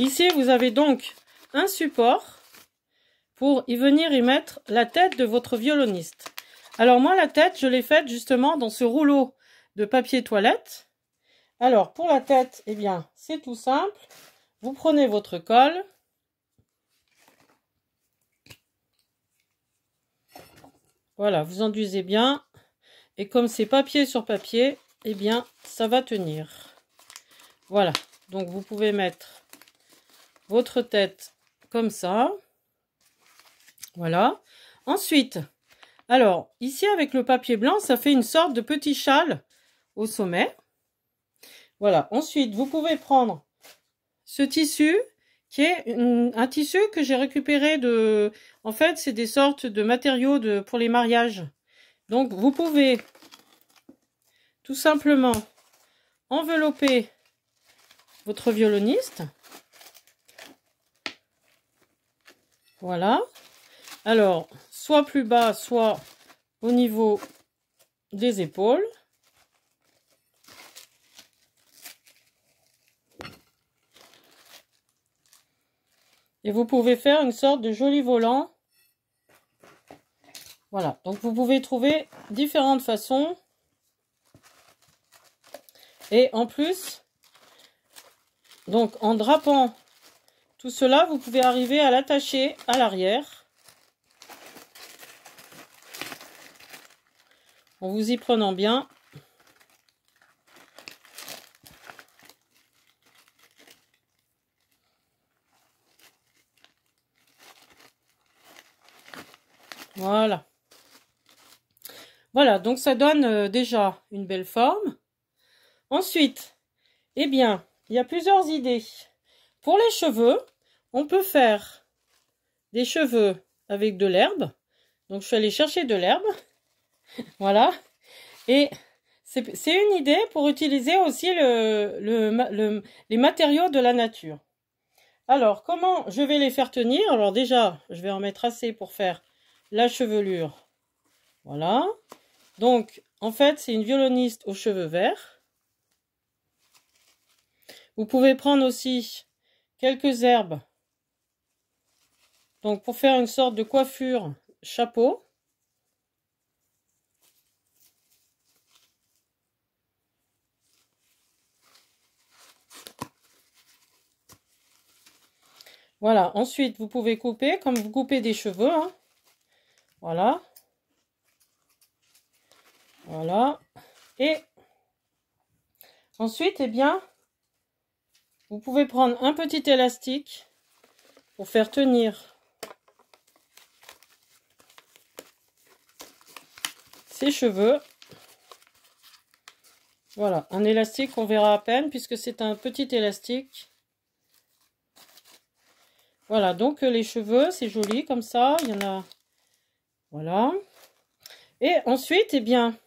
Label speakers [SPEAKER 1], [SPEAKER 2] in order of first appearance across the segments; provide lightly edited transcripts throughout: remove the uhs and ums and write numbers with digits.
[SPEAKER 1] Ici, vous avez donc un support pour y venir y mettre la tête de votre violoniste. Alors moi, la tête, je l'ai faite justement dans ce rouleau de papier toilette. Alors, pour la tête, eh bien, c'est tout simple. Vous prenez votre colle. Voilà, vous enduisez bien. Et comme c'est papier sur papier, eh bien, ça va tenir. Voilà, donc vous pouvez mettre votre tête comme ça. Voilà. Ensuite, alors, ici avec le papier blanc, ça fait une sorte de petit châle au sommet. Voilà. Ensuite, vous pouvez prendre ce tissu qui est un tissu que j'ai récupéré de... En fait, c'est des sortes de matériaux pour les mariages. Donc, vous pouvez tout simplement envelopper votre violoniste. Voilà. Alors, soit plus bas, soit au niveau des épaules. Et vous pouvez faire une sorte de joli volant. Voilà, donc vous pouvez trouver différentes façons. Et en plus, donc en drapant tout cela, vous pouvez arriver à l'attacher à l'arrière. En vous y prenant bien. Voilà. Voilà, donc ça donne déjà une belle forme. Ensuite, eh bien, il y a plusieurs idées. Pour les cheveux, on peut faire des cheveux avec de l'herbe. Donc, je suis allée chercher de l'herbe. Voilà. Et c'est une idée pour utiliser aussi les matériaux de la nature. Alors, comment je vais les faire tenir? Alors déjà, je vais en mettre assez pour faire la chevelure. Voilà. Donc, en fait, c'est une violoniste aux cheveux verts. Vous pouvez prendre aussi quelques herbes. Donc, pour faire une sorte de coiffure chapeau. Voilà. Ensuite, vous pouvez couper comme vous coupez des cheveux. Hein. Voilà. Voilà. Et ensuite, eh bien, vous pouvez prendre un petit élastique pour faire tenir ses cheveux. Voilà, un élastique qu'on verra à peine puisque c'est un petit élastique. Voilà, donc les cheveux, c'est joli comme ça. Il y en a... Voilà. Et ensuite, eh bien,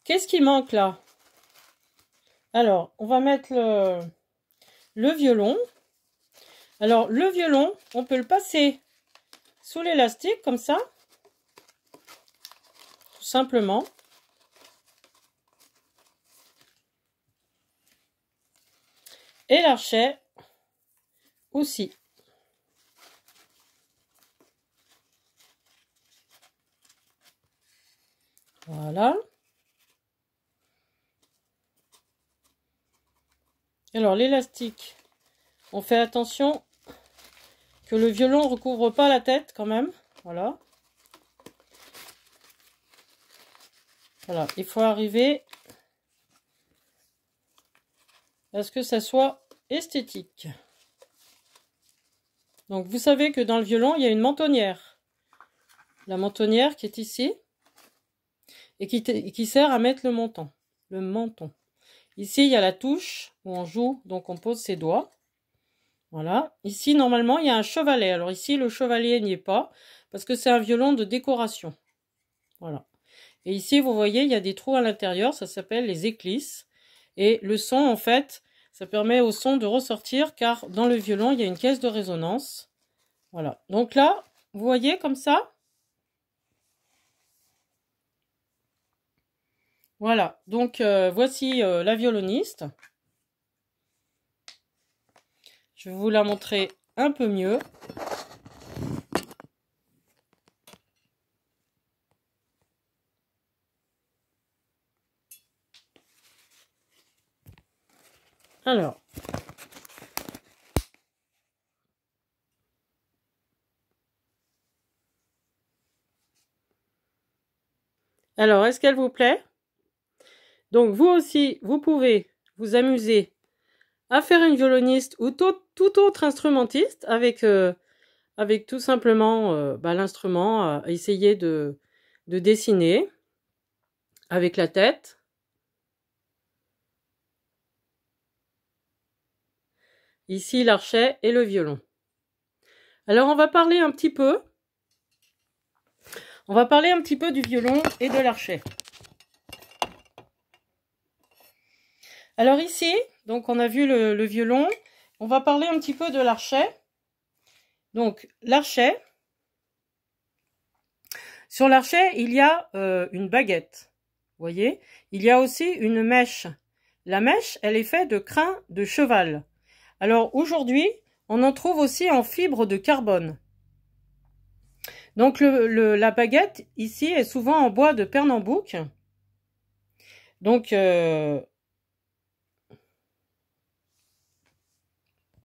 [SPEAKER 1] qu'est-ce qui manque là? Alors, on va mettre le violon. Alors, le violon, on peut le passer sous l'élastique comme ça. Tout simplement. Et l'archet aussi. Voilà. Alors l'élastique, on fait attention que le violon ne recouvre pas la tête quand même. Voilà. Voilà, il faut arriver à ce que ça soit esthétique. Donc vous savez que dans le violon, il y a une mentonnière. La mentonnière qui est ici et qui sert à mettre le menton. Ici, il y a la touche où on joue, donc on pose ses doigts. Voilà. Ici, normalement, il y a un chevalet. Alors ici, le chevalet n'y est pas parce que c'est un violon de décoration. Voilà. Et ici, vous voyez, il y a des trous à l'intérieur. Ça s'appelle les éclisses. Et le son, en fait, ça permet au son de ressortir car dans le violon, il y a une caisse de résonance. Voilà. Donc là, vous voyez comme ça. Voilà. Donc, voici la violoniste. Je vais vous la montrer un peu mieux. Alors, est-ce qu'elle vous plaît? Donc, vous aussi, vous pouvez vous amuser à faire une violoniste ou tout autre instrumentiste avec tout simplement l'instrument, à essayer de dessiner avec la tête. Ici, l'archet et le violon. Alors, on va parler un petit peu du violon et de l'archet. Alors ici, donc on a vu le violon, on va parler un petit peu de l'archet. Donc l'archet, sur l'archet, il y a une baguette, vous voyez. Il y a aussi une mèche. La mèche, elle est faite de crin de cheval. Alors aujourd'hui, on en trouve aussi en fibre de carbone. Donc la baguette ici est souvent en bois de Pernambouc. Donc